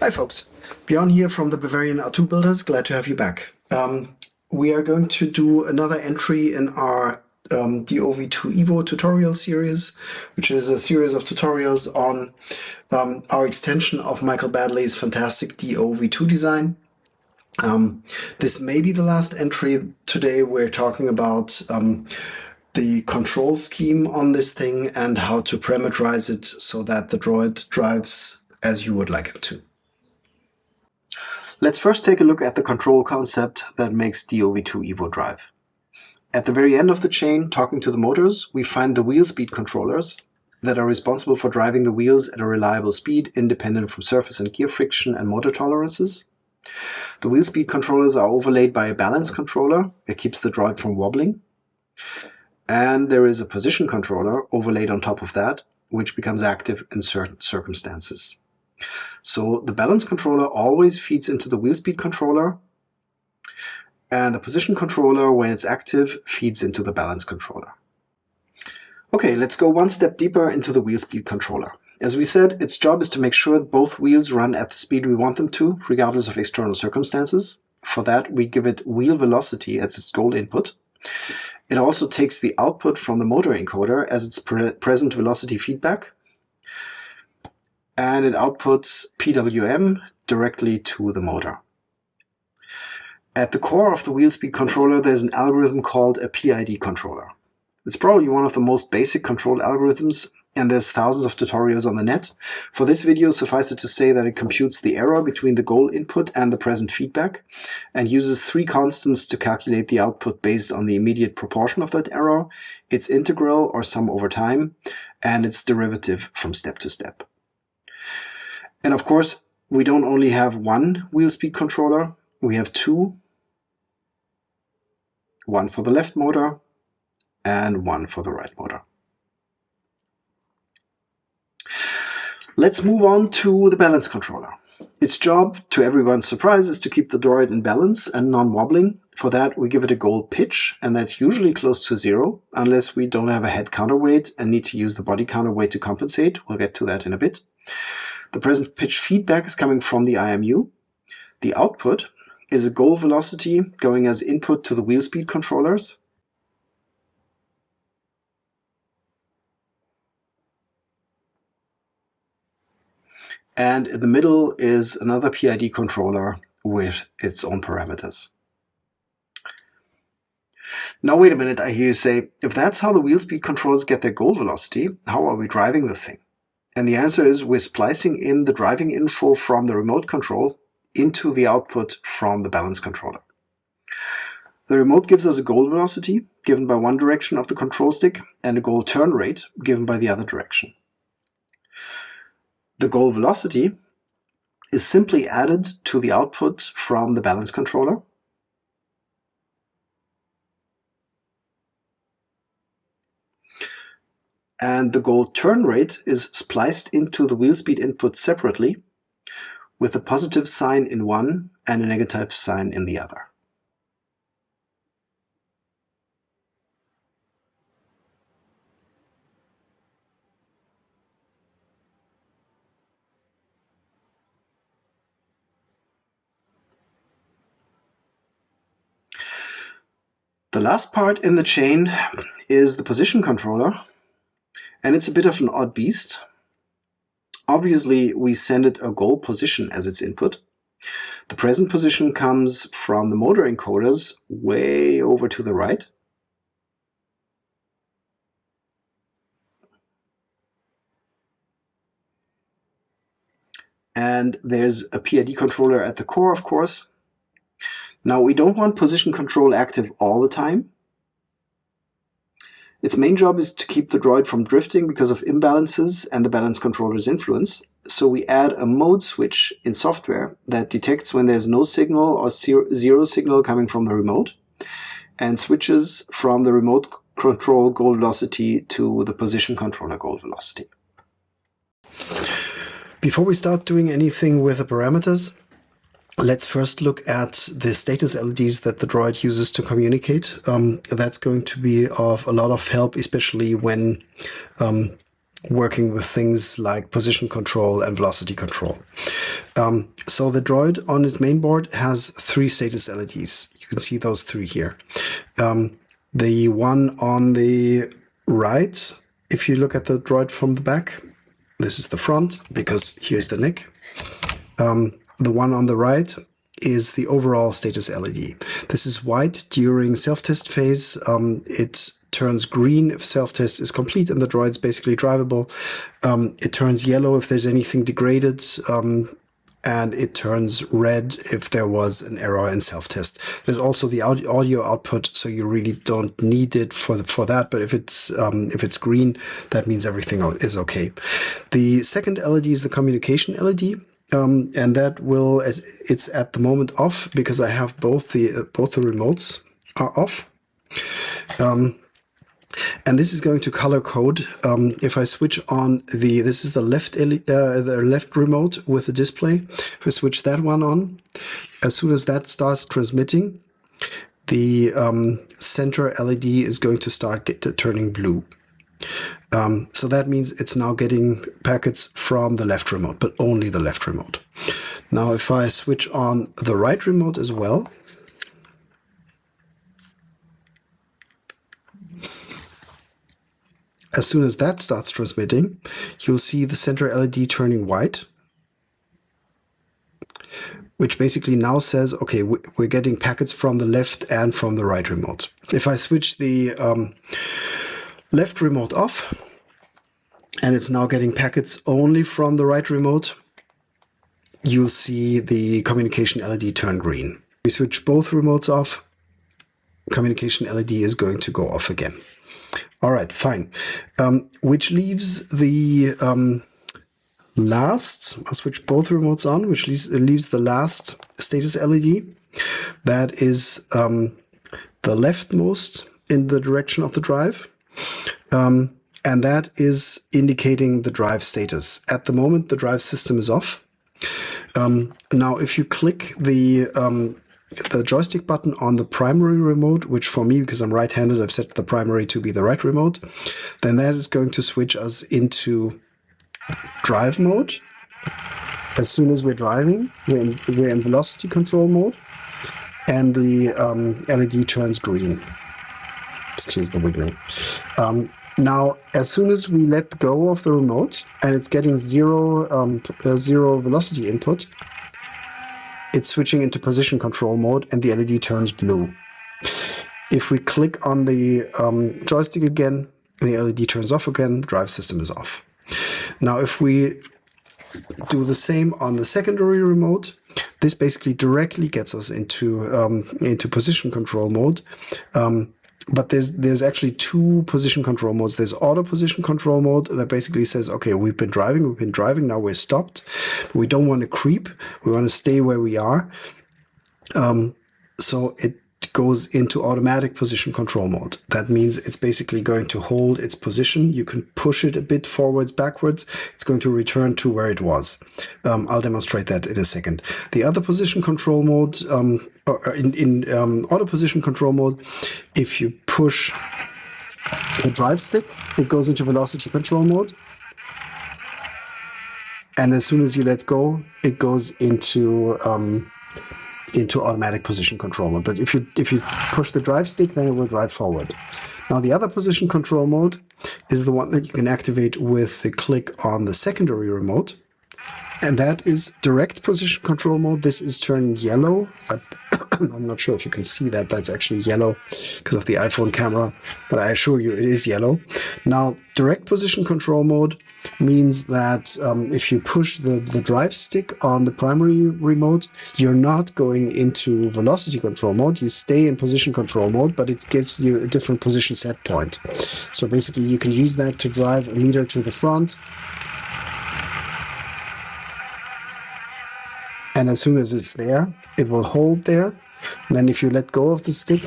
Hi folks, Björn here from the Bavarian R2 Builders, glad to have you back. We are going to do another entry in our D Ov2Evo tutorial series, which is a series of tutorials on our extension of Michael Baddeley's fantastic D Ov2 design. This may be the last entry. Today we're talking about the control scheme on this thing and how to parameterize it so that the droid drives as you would like it to. Let's first take a look at the control concept that makes D Ov2Evo drive. At the very end of the chain, talking to the motors, we find the wheel speed controllers that are responsible for driving the wheels at a reliable speed, independent from surface and gear friction and motor tolerances. The wheel speed controllers are overlaid by a balance controller that keeps the droid from wobbling. And there is a position controller overlaid on top of that, which becomes active in certain circumstances. So the balance controller always feeds into the wheel speed controller, and the position controller, when it's active, feeds into the balance controller. Okay, let's go one step deeper into the wheel speed controller. As we said, its job is to make sure both wheels run at the speed we want them to, regardless of external circumstances. For that, we give it wheel velocity as its goal input. It also takes the output from the motor encoder as its present velocity feedback, and it outputs PWM directly to the motor. At the core of the wheel speed controller, there's an algorithm called a PID controller. It's probably one of the most basic control algorithms, and there's thousands of tutorials on the net. For this video, suffice it to say that it computes the error between the goal input and the present feedback, and uses three constants to calculate the output based on the immediate proportion of that error, its integral or sum over time, and its derivative from step to step. And of course, we don't only have one wheel speed controller, we have two. One for the left motor and one for the right motor. Let's move on to the balance controller. Its job, to everyone's surprise, is to keep the droid in balance and non-wobbling. For that, we give it a goal pitch, and that's usually close to 0, unless we don't have a head counterweight and need to use the body counterweight to compensate. We'll get to that in a bit. The present pitch feedback is coming from the IMU. The output is a goal velocity going as input to the wheel speed controllers. And in the middle is another PID controller with its own parameters. Now wait a minute, I hear you say, if that's how the wheel speed controllers get their goal velocity, how are we driving the thing? And the answer is we're splicing in the driving info from the remote control into the output from the balance controller. The remote gives us a goal velocity given by one direction of the control stick and a goal turn rate given by the other direction. The goal velocity is simply added to the output from the balance controller. And the goal turn rate is spliced into the wheel speed input separately, with a positive sign in one and a negative sign in the other. The last part in the chain is the position controller, and it's a bit of an odd beast. Obviously, we send it a goal position as its input. The present position comes from the motor encoders way over to the right. And there's a PID controller at the core, of course. Now, we don't want position control active all the time. Its main job is to keep the droid from drifting because of imbalances and the balance controller's influence. So we add a mode switch in software that detects when there's no signal or zero signal coming from the remote and switches from the remote control goal velocity to the position controller goal velocity. Before we start doing anything with the parameters, let's first look at the status LEDs that the droid uses to communicate. That's going to be of a lot of help, especially when working with things like position control and velocity control. So the droid on its main board has 3 status LEDs. You can see those 3 here. The one on the right, if you look at the droid from the back, this is the front because here's the neck. The one on the right is the overall status LED. This is white during self-test phase. It turns green if self-test is complete and the droid's basically drivable. It turns yellow if there's anything degraded, and it turns red if there was an error in self-test. There's also the audio output, so you really don't need it for that. But if it's green, that means everything is okay. The second LED is the communication LED. And that it's at the moment off because I have both the remotes are off. And this is going to color code. If I switch on this is the left remote with the display. If I switch that one on, as soon as that starts transmitting, the center LED is going to start turning blue. So that means it's now getting packets from the left remote, but only the left remote. Now, if I switch on the right remote as well, as soon as that starts transmitting, you'll see the center LED turning white, which basically now says, okay, we're getting packets from the left and from the right remote. If I switch the left remote off, and it's now getting packets only from the right remote, you'll see the communication LED turn green. We switch both remotes off, communication LED is going to go off again. All right, fine. Which leaves the last, I'll switch both remotes on, which leaves the last status LED. That is the leftmost in the direction of the drive. And that is indicating the drive status. At the moment, the drive system is off. Now, if you click the joystick button on the primary remote, which for me, because I'm right-handed, I've set the primary to be the right remote, then that is going to switch us into drive mode. As soon as we're driving, we're in velocity control mode, and the LED turns green. Excuse the wiggling. Now, as soon as we let go of the remote and it's getting zero velocity input, it's switching into position control mode and the LED turns blue. If we click on the joystick again, the LED turns off again, drive system is off. Now, if we do the same on the secondary remote, this basically directly gets us into position control mode. But there's actually 2 position control modes. There's auto position control mode that basically says, okay, we've been driving, now we're stopped. We don't want to creep. We want to stay where we are. So it goes into automatic position control mode. That means it's basically going to hold its position. You can push it a bit forwards, backwards. It's going to return to where it was. I'll demonstrate that in a second. The other position control mode, in auto position control mode, if you push the drive stick, it goes into velocity control mode. And as soon as you let go, it goes into automatic position control mode. But if you push the drive stick, then it will drive forward. Now, the other position control mode is the one that you can activate with the click on the secondary remote. And that is direct position control mode. This is turning yellow. I'm not sure if you can see that. That's actually yellow because of the iPhone camera, but I assure you it is yellow. Now, direct position control mode means that if you push the drive stick on the primary remote, you're not going into velocity control mode. You stay in position control mode, but it gives you a different position set point. So basically, you can use that to drive a meter to the front. And as soon as it's there, it will hold there. And then if you let go of the stick,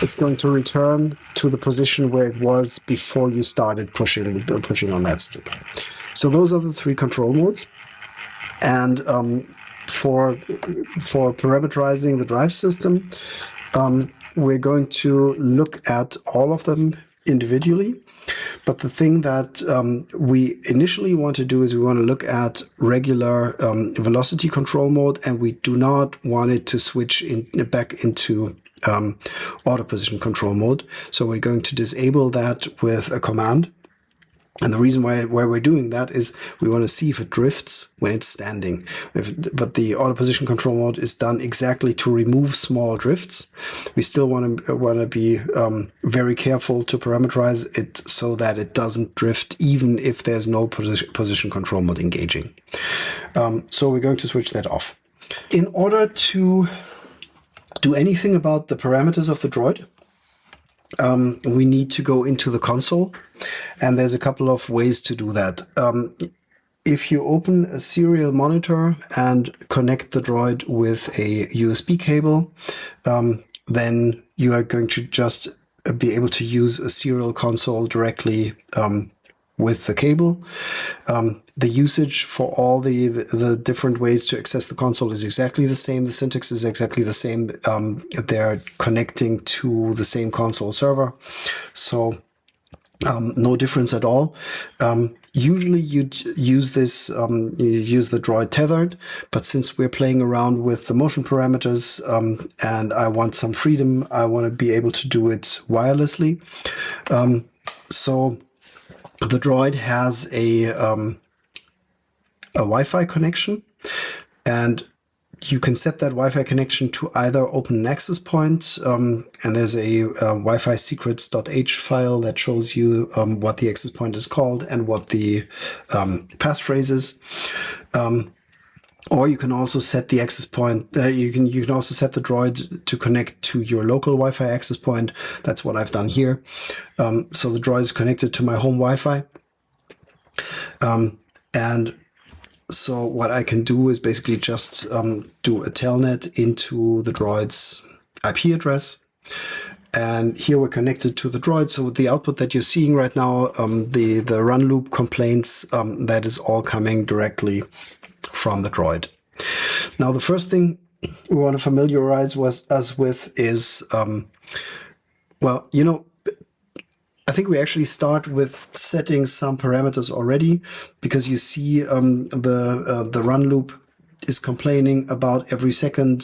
it's going to return to the position where it was before you started pushing on that stick. So those are the 3 control modes. And for parameterizing the drive system, we're going to look at all of them individually. But the thing that we initially want to do is we want to look at regular velocity control mode, and we do not want it to switch back into auto position control mode. So we're going to disable that with a command. And the reason why we're doing that is we want to see if it drifts when it's standing. But the auto position control mode is done exactly to remove small drifts. We still want to be very careful to parameterize it so that it doesn't drift even if there's no position control mode engaging. So we're going to switch that off. In order to do anything about the parameters of the droid, we need to go into the console, and there's a couple of ways to do that. If you open a serial monitor and connect the droid with a USB cable, then you are going to just be able to use a serial console directly with the cable. The usage for all the different ways to access the console is exactly the same. The syntax is exactly the same. They're connecting to the same console server. So no difference at all. Usually you'd use this, you use the droid tethered, but since we're playing around with the motion parameters and I want some freedom, I want to be able to do it wirelessly. So the droid has a Wi-Fi connection, and you can set that Wi-Fi connection to either open an access point, and there's a Wi-Fi secrets.h file that shows you what the access point is called and what the passphrase is. Or you can also set the access point. You can also set the droid to connect to your local Wi-Fi access point. That's what I've done here. So the droid is connected to my home Wi-Fi, and so what I can do is basically just do a telnet into the droid's IP address. And here we're connected to the droid. So the output that you're seeing right now, the run loop complaints, that is all coming directly from the droid. Now, the first thing we want to familiarize us with is, well, you know, I think we actually start with setting some parameters already, because you see the run loop is complaining about every second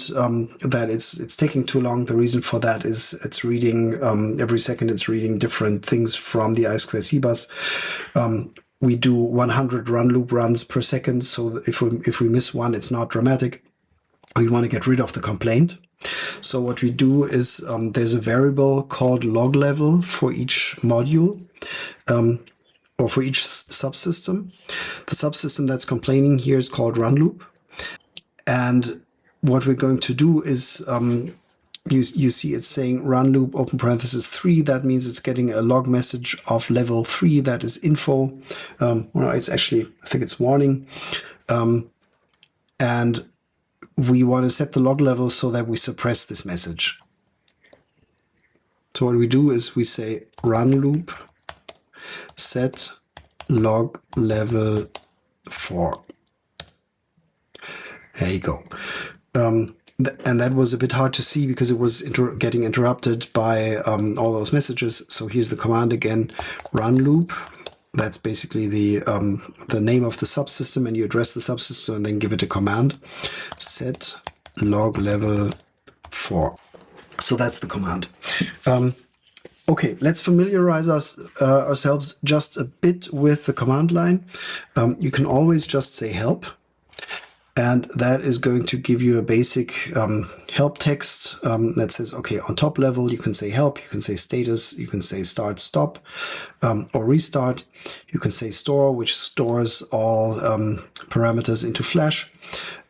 that it's taking too long. The reason for that is it's reading every second it's reading different things from the I2C bus. We do 100 run loop runs per second, so if we miss one, it's not dramatic. We want to get rid of the complaint. So what we do is there's a variable called log level for each module, or for each subsystem. The subsystem that's complaining here is called run loop. And what we're going to do is you see it's saying run loop open parenthesis 3. That means it's getting a log message of level 3. That is info. Well, it's actually, I think it's warning. And we want to set the log level so that we suppress this message. So what we do is we say run loop set log level 4. There you go. And that was a bit hard to see because it was getting interrupted by all those messages. So here's the command again, run loop. That's basically the name of the subsystem, and you address the subsystem and then give it a command, set log level 4. So that's the command. Okay, let's familiarize ourselves just a bit with the command line. You can always just say help. And that is going to give you a basic help text that says, okay, on top level, you can say help, you can say status, you can say start, stop, or restart. You can say store, which stores all parameters into flash.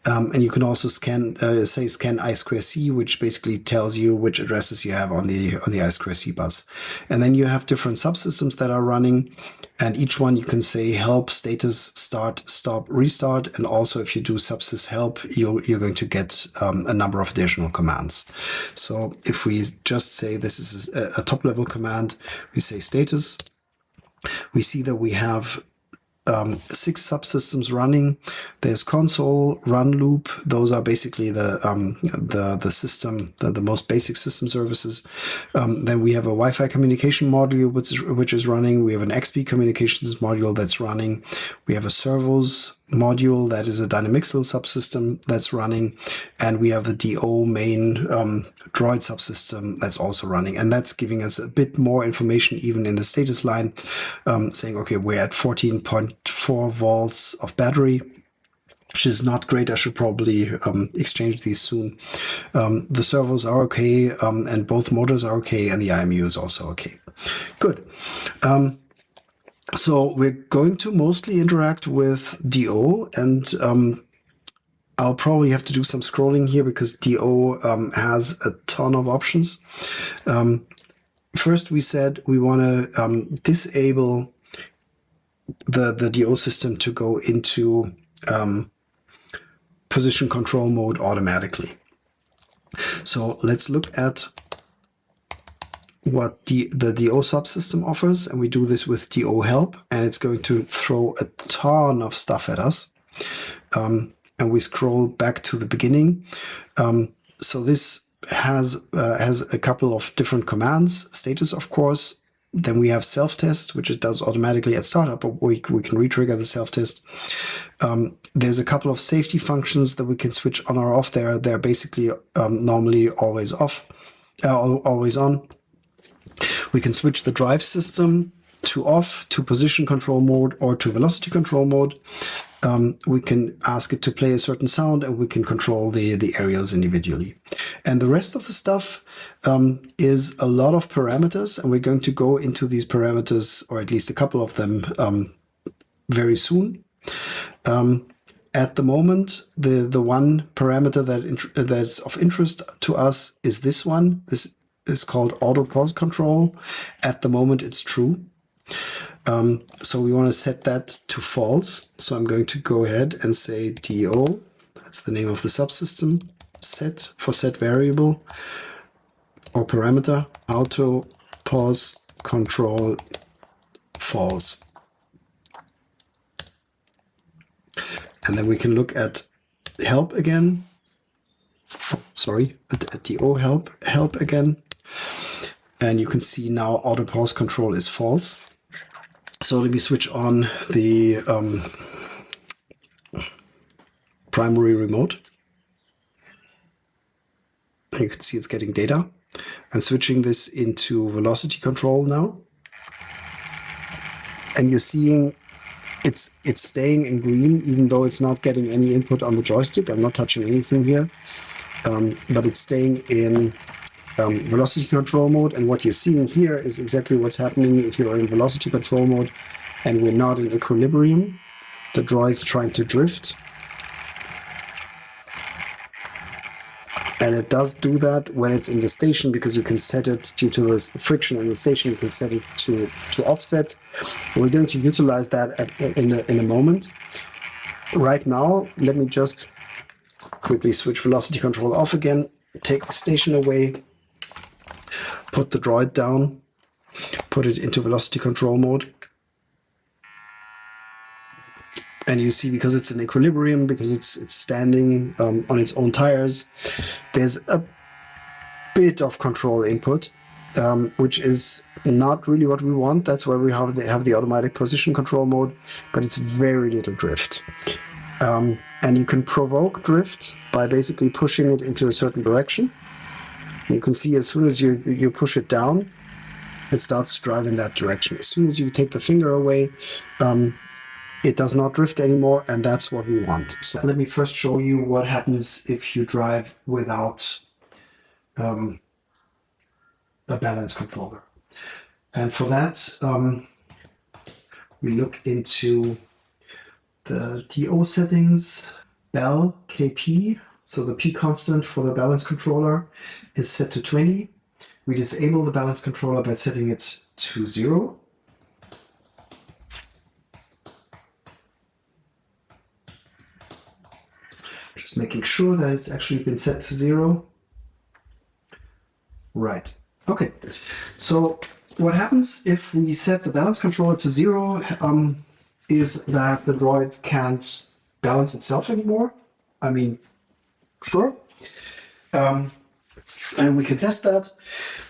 And you can also say scan I2C, which basically tells you which addresses you have on the I2C bus. And then you have different subsystems that are running. And each one you can say help, status, start, stop, restart. And also if you do subsys help, you're going to get a number of additional commands. So if we just say this is a top level command, we say status, we see that we have 6 subsystems running. There's console, run loop. Those are basically the system, the most basic system services. Then we have a Wi-Fi communication module which is running. We have an XP communications module that's running. We have a servos module that is a Dynamixel subsystem that's running, and we have the DO main droid subsystem that's also running, and that's giving us a bit more information even in the status line, saying, okay, we're at 14.4 volts of battery, which is not great. I should probably exchange these soon. The servos are okay, and both motors are okay, and the IMU is also okay. Good. So we're going to mostly interact with DO, and I'll probably have to do some scrolling here because DO has a ton of options. First, we said we want to disable the DO system to go into position control mode automatically. So let's look at what the DO subsystem offers, and we do this with DO help, and it's going to throw a ton of stuff at us. And we scroll back to the beginning. So this has a couple of different commands. Status, of course. Then we have self-test, which it does automatically at startup, but we can retrigger the self-test. There's a couple of safety functions that we can switch on or off. They're basically normally always off, always on. We can switch the drive system to off, to position control mode, or to velocity control mode. We can ask it to play a certain sound, and we can control the areas individually. And the rest of the stuff is a lot of parameters, and we're going to go into these parameters, or at least a couple of them, very soon. At the moment, the one parameter that's of interest to us is this one. This is called auto pause control. At the moment, it's true. So we want to set that to false. So I'm going to go ahead and say DO, that's the name of the subsystem, set for set variable or parameter, auto pause control false. And then we can look at help again. Sorry, at DO help again. And you can see now auto pause control is false. So let me switch on the primary remote. You can see it's getting data. I'm switching this into velocity control now. And you're seeing it's staying in green, even though it's not getting any input on the joystick. I'm not touching anything here, but it's staying in velocity control mode, and what you're seeing here is exactly what's happening if you're in velocity control mode and we're not in equilibrium. The droid's trying to drift, and it does do that when it's in the station, because you can set it, due to the friction in the station, you can set it to offset. We're going to utilize that in a moment. Right now, let me just quickly switch velocity control off again, take the station away, put the droid down, put it into velocity control mode. And you see, because it's in equilibrium, because it's standing on its own tires, there's a bit of control input, which is not really what we want. That's why we have the automatic position control mode, but it's very little drift. And you can provoke drift by basically pushing it into a certain direction. You can see as soon as you push it down, it starts to drive in that direction. As soon as you take the finger away, it does not drift anymore, and that's what we want. So let me first show you what happens if you drive without a balance controller. And for that, we look into the DO settings, Bell KP. So the P constant for the balance controller is set to 20. We disable the balance controller by setting it to 0. Just making sure that it's actually been set to 0. Right. Okay. So what happens if we set the balance controller to 0? is that the droid can't balance itself anymore. I mean, sure. And we can test that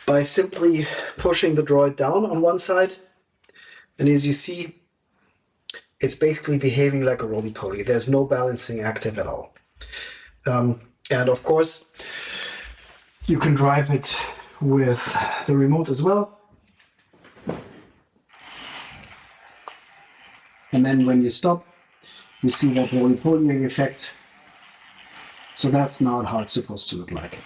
by simply pushing the droid down on one side. And as you see, it's basically behaving like a roly-poly. There's no balancing active at all. And of course, you can drive it with the remote as well. And then when you stop, you see that roly-polying effect. So that's not how it's supposed to look like.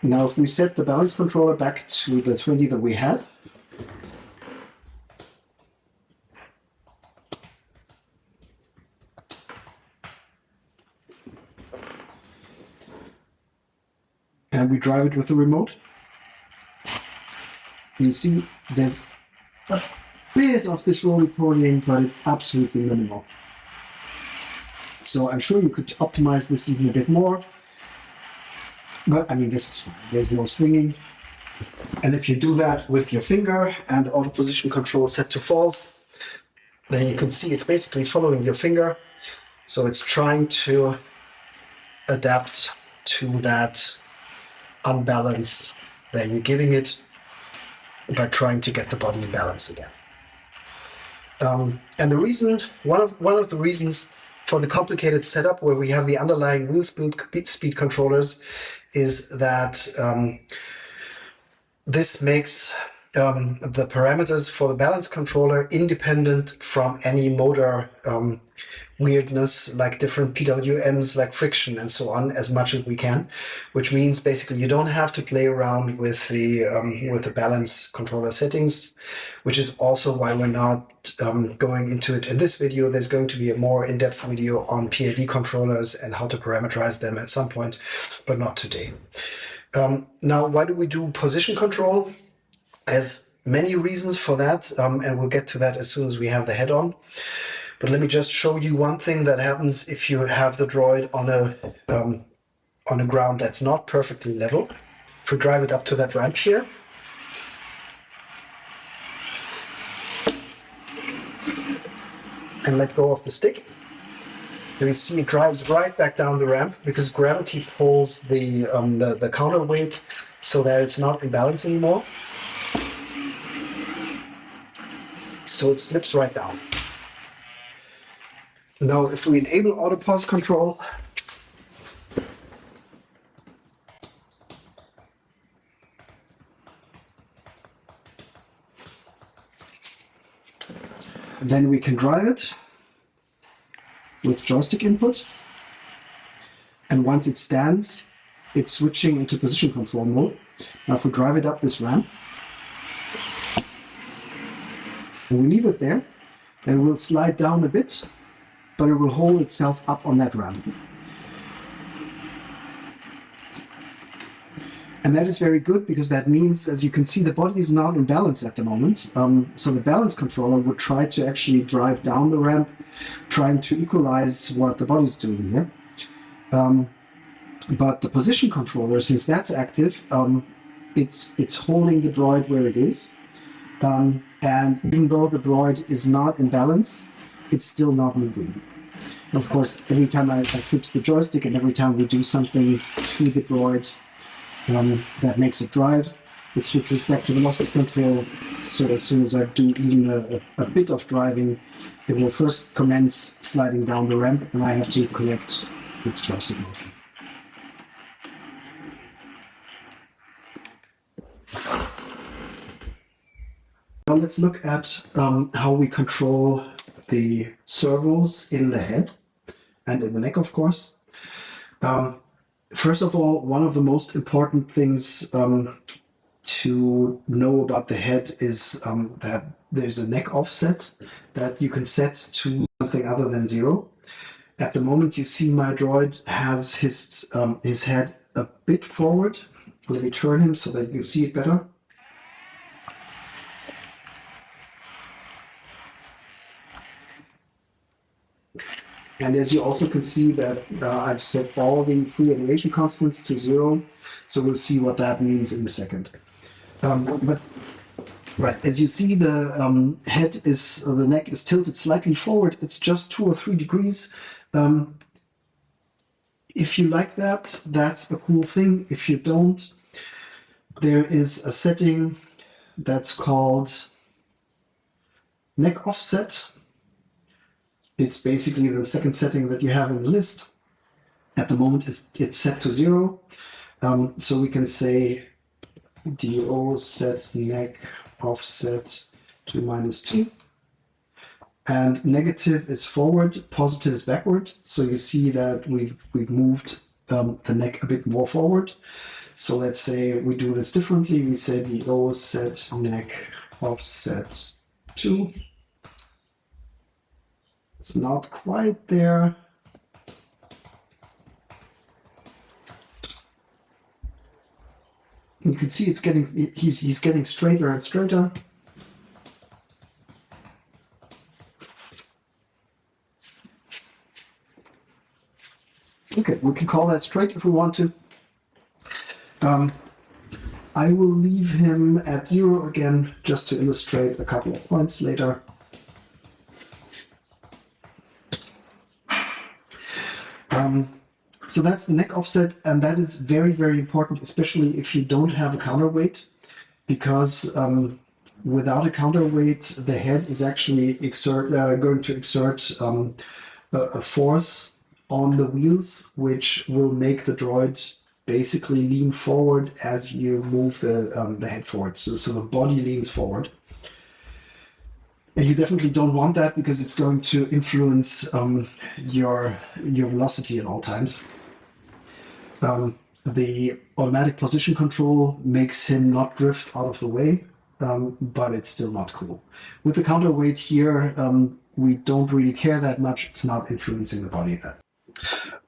Now, if we set the balance controller back to the 20 that we had, and we drive it with the remote, you see there's a bit of this roly-polying, but it's absolutely minimal. So I'm sure you could optimize this even a bit more. But I mean, this is fine. There's no swinging. And if you do that with your finger and auto position control set to false, then you can see it's basically following your finger. So it's trying to adapt to that unbalance that you're giving it by trying to get the body in balance again. And the reason, one of the reasons for the complicated setup where we have the underlying wheel speed controllers is that this makes the parameters for the balance controller independent from any motor weirdness, like different PWMs, like friction and so on, as much as we can, which means basically you don't have to play around with the balance controller settings, which is also why we're not going into it in this video. There's going to be a more in-depth video on PID controllers and how to parameterize them at some point, but not today. Now, why do we do position control? There's many reasons for that, and we'll get to that as soon as we have the head on. But let me just show you one thing that happens if you have the droid on a ground that's not perfectly level. If we drive it up to that ramp here, and let go of the stick, you see it drives right back down the ramp because gravity pulls the counterweight so that it's not in balance anymore. So it slips right down. Now, if we enable auto pause control, then we can drive it with joystick input. And once it stands, it's switching into position control mode. Now, if we drive it up this ramp, and we leave it there, then it will slide down a bit, but it will hold itself up on that ramp. And that is very good because that means, as you can see, the body is not in balance at the moment. So the balance controller would try to actually drive down the ramp, trying to equalize what the body's doing here. But the position controller, since that's active, it's holding the droid where it is. And even though the droid is not in balance, it's still not moving. Of course, every time I flip the joystick and every time we do something to the droid that makes it drive, it switches back to velocity control. So as soon as I do even a bit of driving, it will first commence sliding down the ramp and I have to correct its joystick motion. Now let's look at how we control the servos in the head and in the neck, of course. First of all, one of the most important things to know about the head is that there's a neck offset that you can set to something other than 0. At the moment, you see my droid has his head a bit forward. Let me turn him so that you see it better. And as you also can see that I've set all the free animation constants to 0. So we'll see what that means in a second. But Right, as you see, the the neck is tilted slightly forward. It's just 2 or 3 degrees. If you like that, that's a cool thing. If you don't, there is a setting that's called neck offset. It's basically the second setting that you have in the list. At the moment, it's set to 0. So we can say DO set neck offset to -2. And negative is forward, positive is backward. So you see that we've moved the neck a bit more forward. So let's say we do this differently. We say DO set neck offset 2. It's not quite there. You can see he's getting straighter and straighter. Okay, we can call that straight if we want to. I will leave him at 0 again, just to illustrate a couple of points later. So that's the neck offset, and that is very, very important, especially if you don't have a counterweight, because without a counterweight, the head is actually going to exert a force on the wheels, which will make the droid basically lean forward as you move the head forward. So the body leans forward. And you definitely don't want that because it's going to influence your velocity at all times. The automatic position control makes him not drift out of the way, but it's still not cool. With the counterweight here, we don't really care that much. It's not influencing the body that.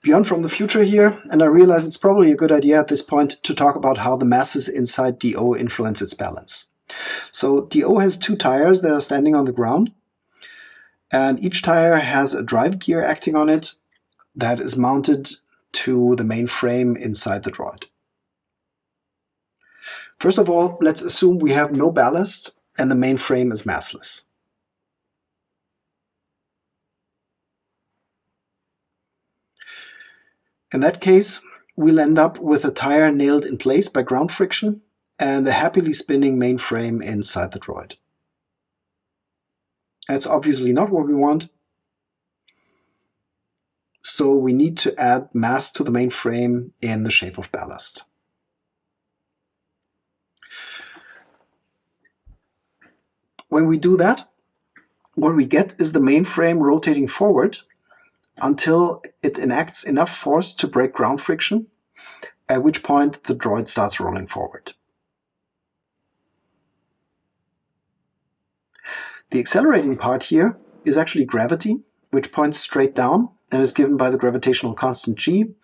Beyond from the future here, and I realize it's probably a good idea at this point to talk about how the masses inside DO influence its balance. So DO has 2 tires that are standing on the ground, and each tire has a drive gear acting on it that is mounted to the main frame inside the droid. First of all, let's assume we have no ballast and the main frame is massless. In that case, we'll end up with a tire nailed in place by ground friction and a happily spinning main frame inside the droid. That's obviously not what we want, so we need to add mass to the main frame in the shape of ballast. When we do that, what we get is the main frame rotating forward until it enacts enough force to break ground friction, at which point the droid starts rolling forward. The accelerating part here is actually gravity, which points straight down and is given by the gravitational constant g,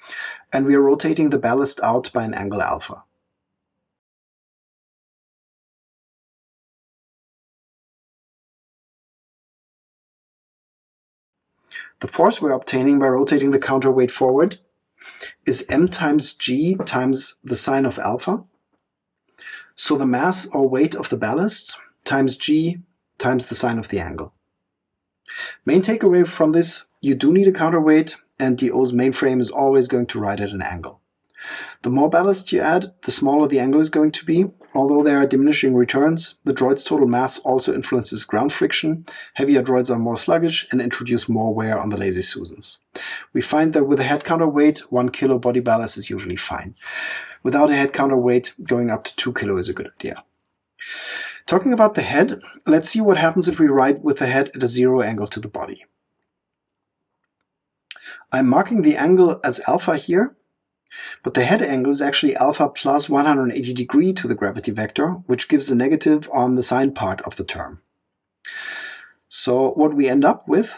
and we are rotating the ballast out by an angle alpha. The force we're obtaining by rotating the counterweight forward is m times g times the sine of alpha. So the mass or weight of the ballast times g times the sine of the angle. Main takeaway from this, you do need a counterweight, and DO's mainframe is always going to ride at an angle. The more ballast you add, the smaller the angle is going to be. Although there are diminishing returns, the droid's total mass also influences ground friction. Heavier droids are more sluggish and introduce more wear on the lazy Susans. We find that with a head counterweight, 1 kilo body ballast is usually fine. Without a head counterweight, going up to 2 kilo is a good idea. Talking about the head, let's see what happens if we ride with the head at a 0 angle to the body. I'm marking the angle as alpha here, but the head angle is actually alpha plus 180 degrees to the gravity vector, which gives a negative on the sine part of the term. So what we end up with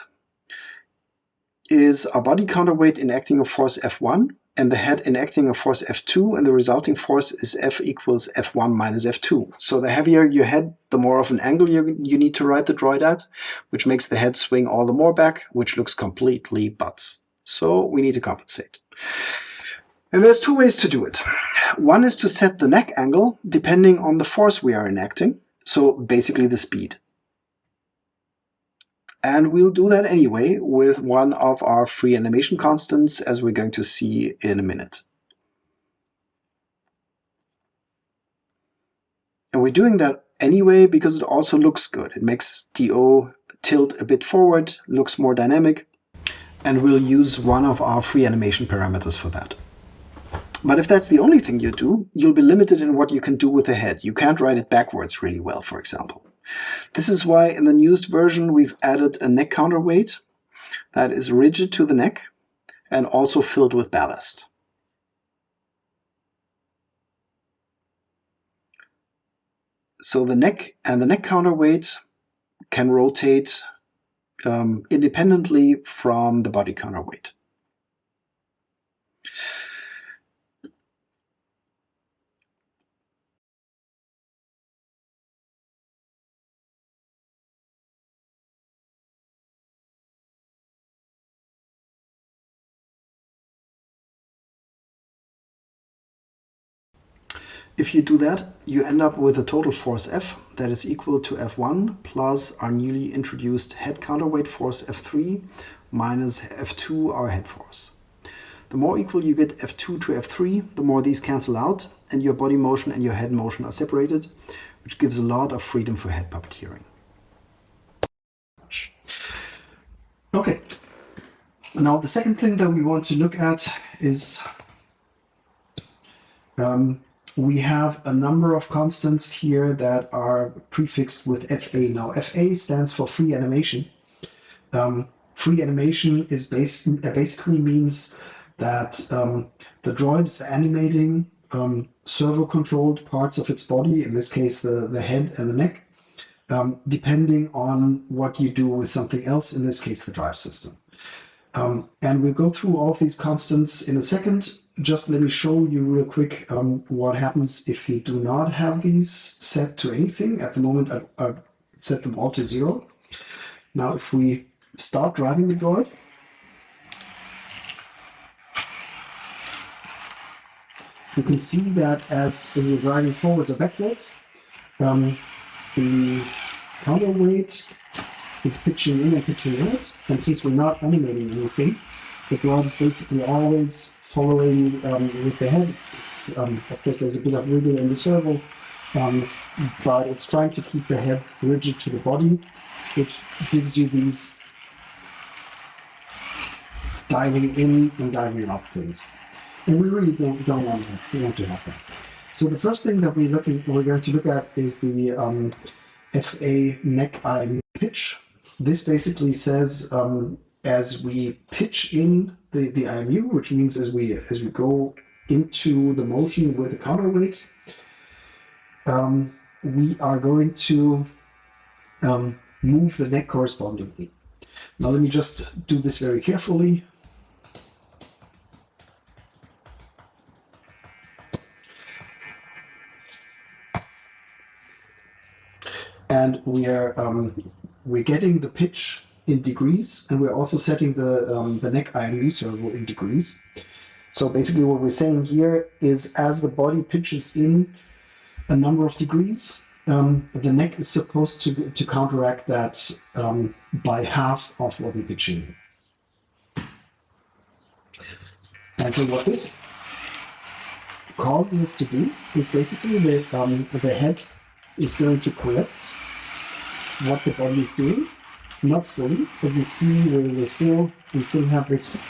is our body counterweight enacting a force F1 and the head enacting a force F2, and the resulting force is F equals F1 minus F2. So the heavier your head, the more of an angle you need to ride the droid at, which makes the head swing all the more back, which looks completely butts. So we need to compensate. And there's 2 ways to do it. One is to set the neck angle depending on the force we are enacting, So basically the speed. And we'll do that anyway with one of our free animation constants, as we're going to see in a minute. And we're doing that anyway because it also looks good. It makes DO tilt a bit forward, looks more dynamic, and we'll use one of our free animation parameters for that. But if that's the only thing you do, you'll be limited in what you can do with the head. You can't ride it backwards really well, for example. This is why in the newest version we've added a neck counterweight that is rigid to the neck and also filled with ballast. So the neck and the neck counterweight can rotate independently from the body counterweight. If you do that, you end up with a total force F that is equal to F1 plus our newly introduced head counterweight force F3 minus F2, our head force. The more equal you get F2 to F3, the more these cancel out and your body motion and your head motion are separated, which gives a lot of freedom for head puppeteering. Okay, now the second thing that we want to look at is we have a number of constants here that are prefixed with FA. Now, FA stands for free animation. Free animation is basically means that the droid is animating servo-controlled parts of its body, in this case the head and the neck, depending on what you do with something else, in this case the drive system. And we'll go through all of these constants in a second. Just let me show you real quick what happens if you do not have these set to anything. At the moment, I've set them all to 0. Now, if we start driving the droid, you can see that as we're driving forward or backwards, the counterweight is pitching in and pitching out. And since we're not animating anything, the droid is basically always following with the head. Of course, there's a bit of wiggle in the servo, but it's trying to keep the head rigid to the body, which gives you these diving in and diving out things. And we really don't want to have that. So the first thing that we're going to look at is the FA neck IMU pitch. This basically says as we pitch in the IMU, which means as we go into the motion with the counterweight, we are going to move the neck correspondingly. Now let me just do this very carefully. And we're getting the pitch in degrees, and we're also setting the neck IMU servo in degrees. So basically what we're saying here is as the body pitches in a number of degrees, the neck is supposed to counteract that by half of what we're pitching. And so what this causes us to do is basically the head is going to correct what the body is doing, not fully, but you see we still have this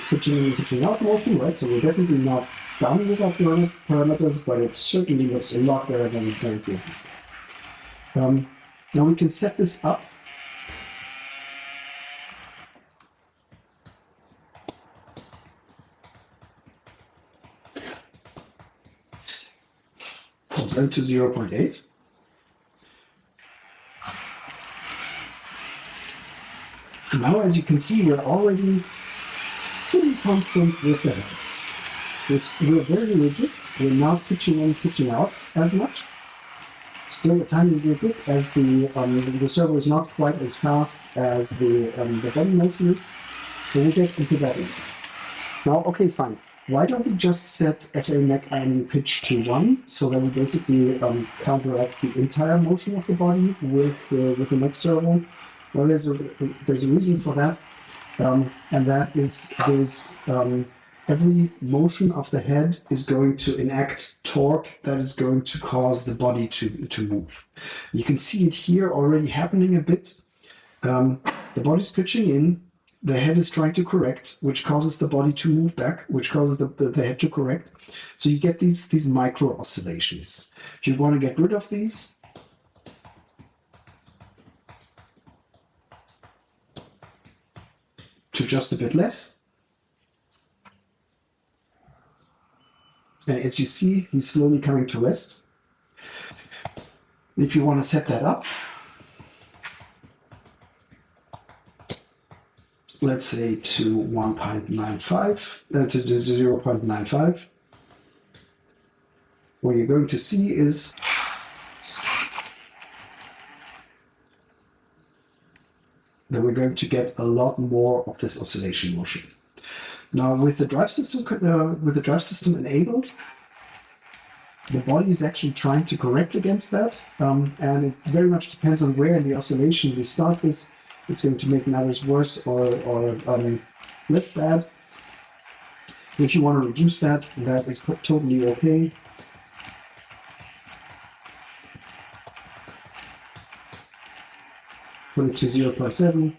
pitching in and pitching out motion, right? So we're definitely not done with our parameters, but it certainly looks a lot better than we currently have. Now we can set this up compared to 0.8. Now, as you can see, we're already pretty constant with the head. We're very rigid. We're not pitching in, pitching out as much. Still a tiny bit as the servo is not quite as fast as the body motion is. So we'll get into that later. Now, okay, fine. why don't we just set FA neck IMU pitch to 1, so that we basically counteract the entire motion of the body with the neck servo? Well, there's a reason for that, and that is every motion of the head is going to enact torque that is going to cause the body to move. You can see it here already happening a bit. The body's pitching in, the head is trying to correct, which causes the body to move back, which causes the head to correct. So you get these micro oscillations. If you want to get rid of these, to just a bit less. And as you see, he's slowly coming to rest. If you want to set that up, let's say to 1.95, to 0.95, what you're going to see is that we're going to get a lot more of this oscillation motion. Now, with the drive system enabled, the body is actually trying to correct against that, and it very much depends on where in the oscillation you start this. It's going to make matters worse or less bad. If you want to reduce that, that is totally okay. Put it to 0.7.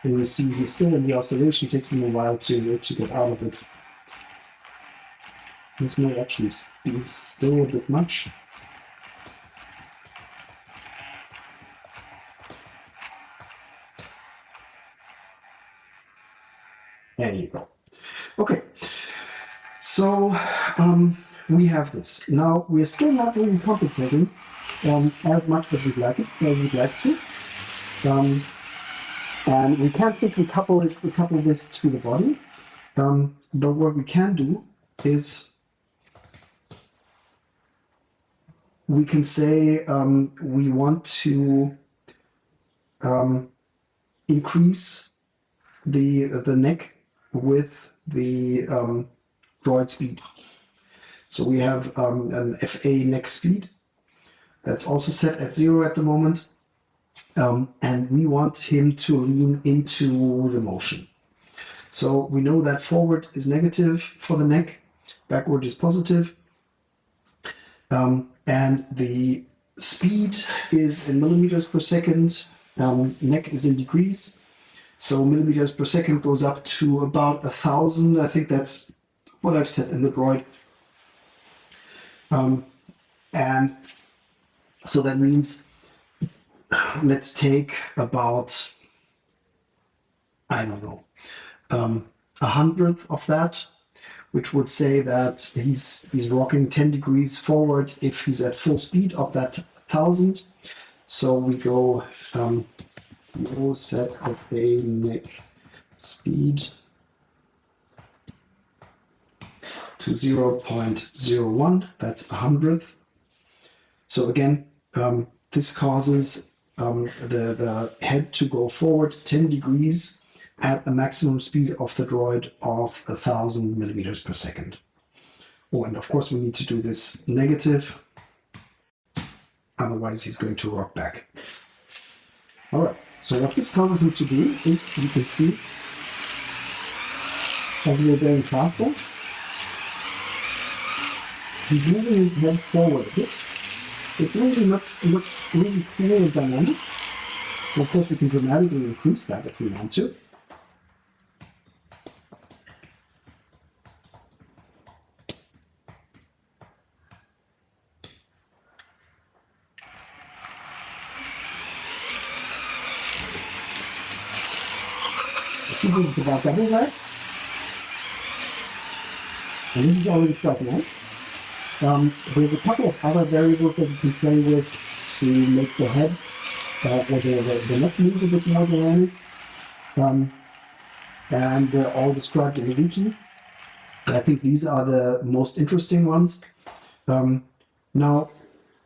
And you see he's still in the oscillation, takes him a while to get out of it. This may actually be still a bit much. There you go. Okay, so we have this. Now we're still not really compensating as much as we'd like to. And we can't simply couple this to the body. But what we can do is we can say we want to increase the neck with the droid speed. So we have an FA neck speed that's also set at 0 at the moment. And we want him to lean into the motion. So we know that forward is negative for the neck, backward is positive. And the speed is in millimeters per second, neck is in degrees. So millimeters per second goes up to about 1,000. I think that's what I've set in the droid. And so that means, let's take about, I don't know, 100th of that, which would say that he's rocking 10 degrees forward if he's at full speed of that 1,000. So we go set of a neck speed to 0.01. That's 100th. So again, this causes the head to go forward 10 degrees at a maximum speed of the droid of 1,000 millimeters per second. Oh, and of course we need to do this negative, otherwise he's going to rock back. All right, so what this causes him to do is, you can see, as we're going faster, he's moving his head forward a bit. It really looks really cool and dynamic. Of course, we can dramatically increase that if we want to. I think it's about double that. And this is already quite nice. There's a couple of other variables that you can play with to make the head or the neck move a bit more dynamic. And they're all described in the wiki. And I think these are the most interesting ones. Now,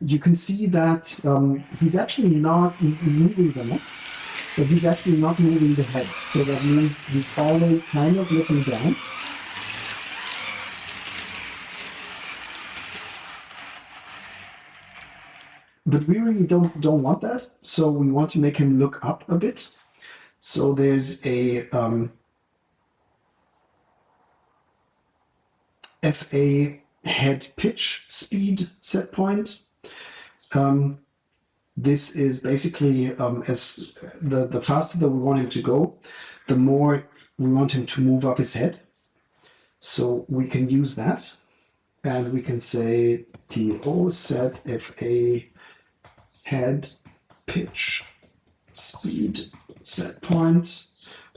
you can see that he's actually not moving the neck. but he's actually not moving the head. So that means he's always kind of looking down. But we really don't want that. So we want to make him look up a bit. So there's a FA head pitch speed set point. This is basically as the faster that we want him to go, the more we want him to move up his head. So we can use that, and we can say DO set FA head pitch speed set point,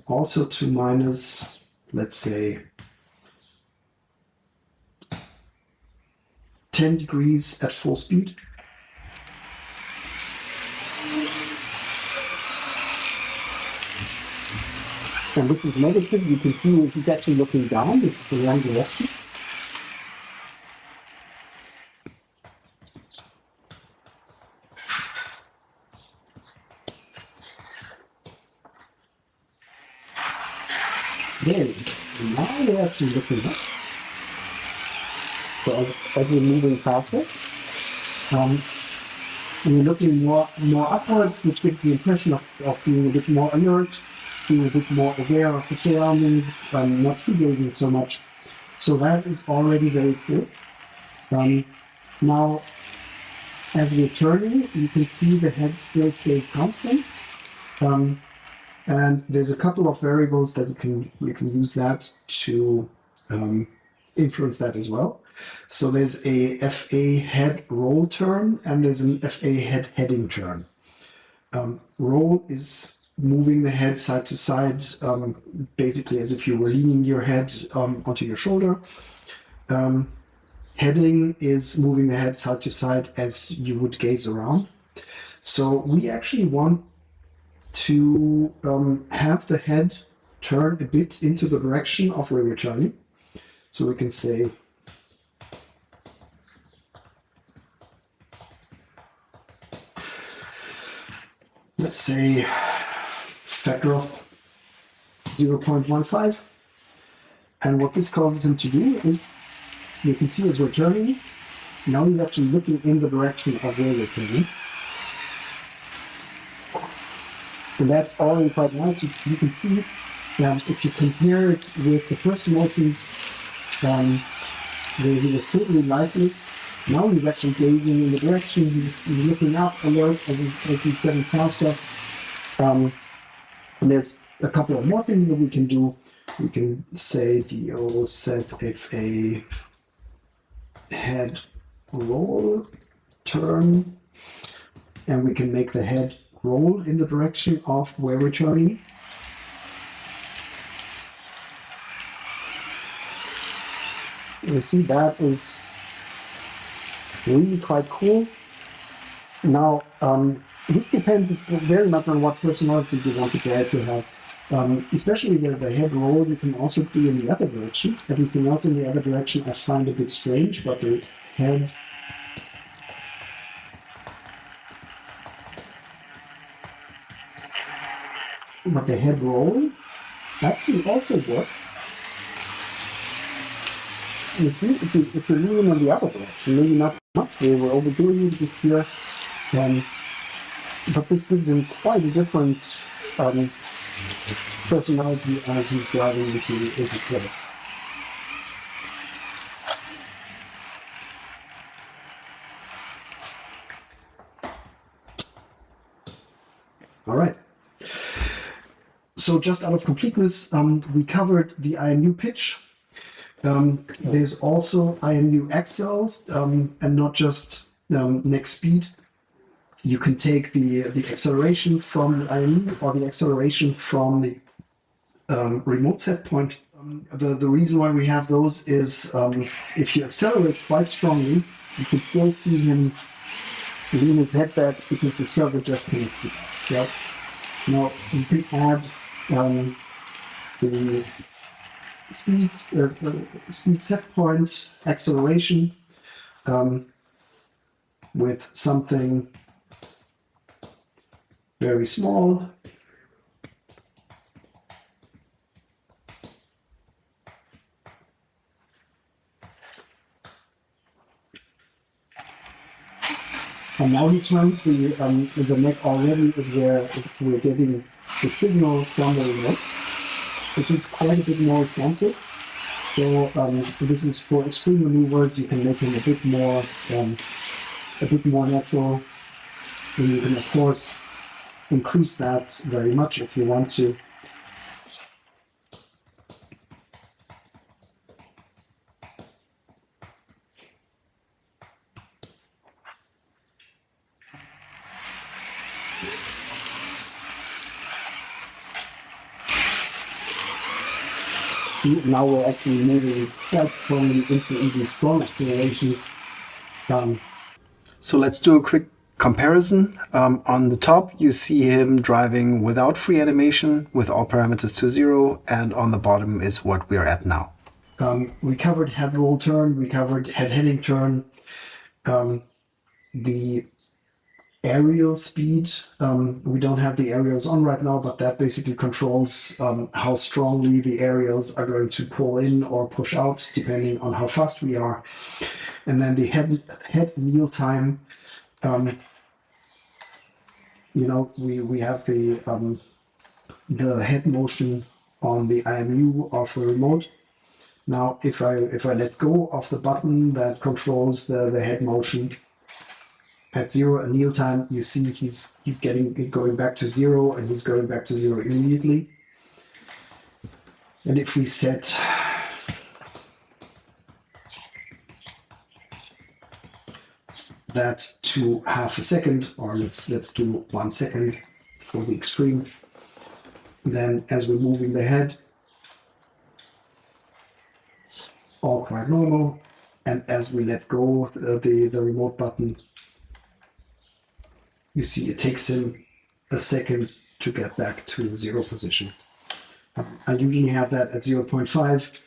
also to minus, let's say, 10 degrees at full speed. And this is negative. You can see he's actually looking down. This is the wrong direction. There we go. Now we're actually looking up. So as we're moving faster, we're looking more upwards, which gives the impression of being a bit more alert, being a bit more aware of the surroundings, not gazing so much. So that is already very good. Now, as we're turning, you can see the head still stays constant. And there's a couple of variables that you can use that to influence that as well. So there's a FA head roll turn and there's an FA head heading turn. Roll is moving the head side to side, basically as if you were leaning your head onto your shoulder. Heading is moving the head side to side as you would gaze around. So we actually want to have the head turn a bit into the direction of where we're turning. So we can say let's say factor of 0.15. And what this causes him to do is, you can see as we're turning, now he's actually looking in the direction of where we're turning. And that's already quite nice. You can see if you compare it with the first motions, where he was totally lifeless. Now he's actually gazing in the direction, he's looking up, alert, as he's getting faster. And there's a couple of more things that we can do. We can say DO set FA head roll turn, and we can make the head roll in the direction of where we're turning. You see that is really quite cool. Now, this depends very much on what personality you want to have. Especially the head roll, you can also do in the other direction. Everything else in the other direction I find a bit strange, but the head roll actually also works. You see, if you're moving on the other direction, maybe not much, we were overdoing it here, but this gives him quite a different personality as he's driving into credits. All right. So just out of completeness, we covered the IMU pitch. There's also IMU axials, and not just next speed. You can take the acceleration from the IMU or the acceleration from the remote set point. The reason why we have those is if you accelerate quite strongly, you can still see him lean his head back because the servo just can't keep up. Yep. Now you can add the speed set point acceleration with something very small, And now he turns the neck already is where we're getting the signal from the remote, which is quite a bit more expensive. So this is for extreme maneuvers. You can make him a bit more natural. And you can of course increase that very much if you want to. Now we're actually moving quite strongly into even strong accelerations. So let's do a quick comparison. On the top, you see him driving without free animation, with all parameters to 0, and on the bottom is what we're at now. We covered head roll turn, we covered head heading turn, the aerial speed. We don't have the aerials on right now, but that basically controls how strongly the aerials are going to pull in or push out, depending on how fast we are. And then the head wheel time. We have the head motion on the IMU of the remote. Now, if I let go of the button that controls the head motion at 0 anneal time, you see he's going back to 0, and he's going back to 0 immediately. And if we set that to half a second, or let's do 1 second for the extreme, then as we're moving the head, all quite normal, and as we let go the remote button, you see it takes him a second to get back to the 0 position. I usually have that at 0.5.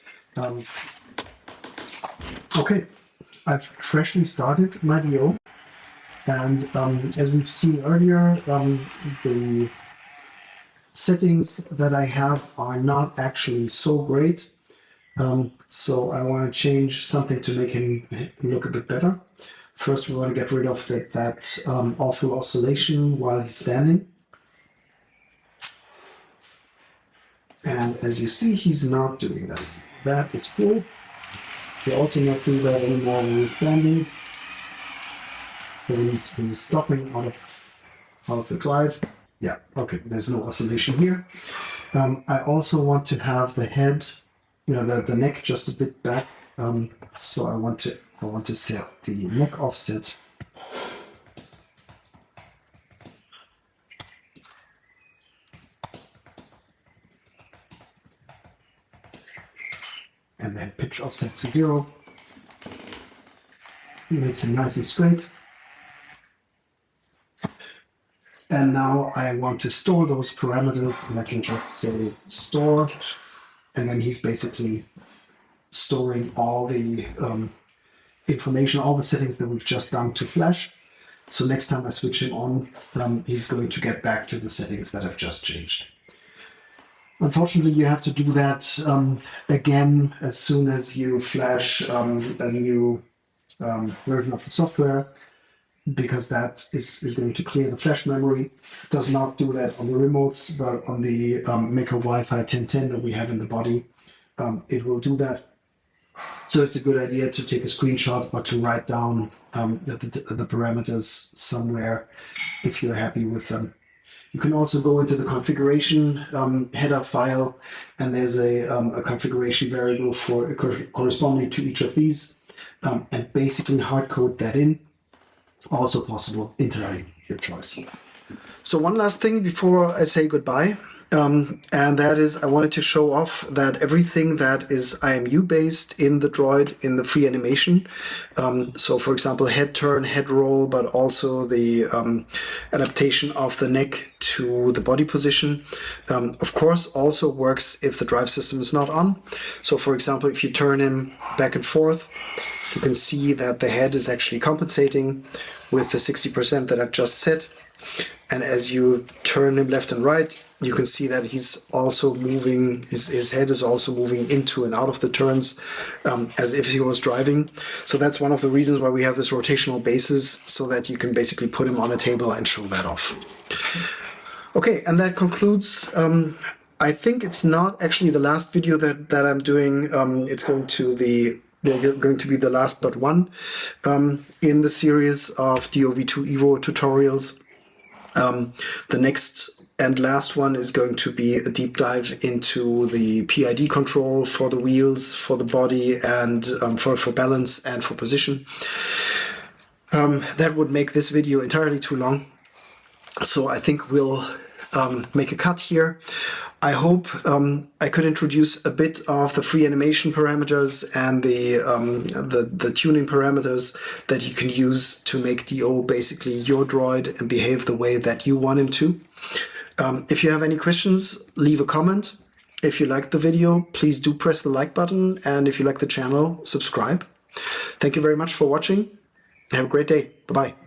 Okay, I've freshly started my DO, and as we've seen earlier, the settings that I have are not actually so great. So I want to change something to make him look a bit better. First, we want to get rid of that awful oscillation while he's standing. And as you see, he's not doing that. That is cool. He also not do that anymore when he's standing. When he's stopping out of the drive. Yeah, okay, there's no oscillation here. I also want to have the head, the neck just a bit back. So I want to set the neck offset and then pitch offset to 0. Makes it nice and straight. And now I want to store those parameters, and I can just say store, and then he's basically storing all the information, all the settings that we've just done to Flash. So next time I switch him on, he's going to get back to the settings that I've just changed. Unfortunately, you have to do that again as soon as you flash a new version of the software, because that is going to clear the flash memory. It does not do that on the remotes, but on the Maker Wi-Fi 1010 that we have in the body, it will do that. So it's a good idea to take a screenshot or to write down the parameters somewhere if you're happy with them. You can also go into the configuration header file, and there's a configuration variable for corresponding to each of these, and basically hard code that in. Also possible entirely your choice. So one last thing before I say goodbye, and that is I wanted to show off that everything that is IMU based in the droid in the free animation, so for example head turn, head roll, but also the adaptation of the neck to the body position, of course also works if the drive system is not on. So for example, if you turn him back and forth, you can see that the head is actually compensating with the 60% that I've just set. And as you turn him left and right, you can see that he's also moving, his head is also moving into and out of the turns as if he was driving. So that's one of the reasons why we have this rotational basis, so that you can basically put him on a table and show that off. Okay, and that concludes, I think it's not actually the last video that I'm doing. It's going to be the last but one in the series of D Ov2Evo tutorials. The next and last one is going to be a deep dive into the PID control for the wheels, for the body, and for balance and for position. That would make this video entirely too long. So I think we'll make a cut here. I hope I could introduce a bit of the free animation parameters and the tuning parameters that you can use to make D-O basically your droid and behave the way that you want him to. If you have any questions, leave a comment. If you liked the video, please do press the like button. And if you like the channel, subscribe. Thank you very much for watching. Have a great day. Bye-bye.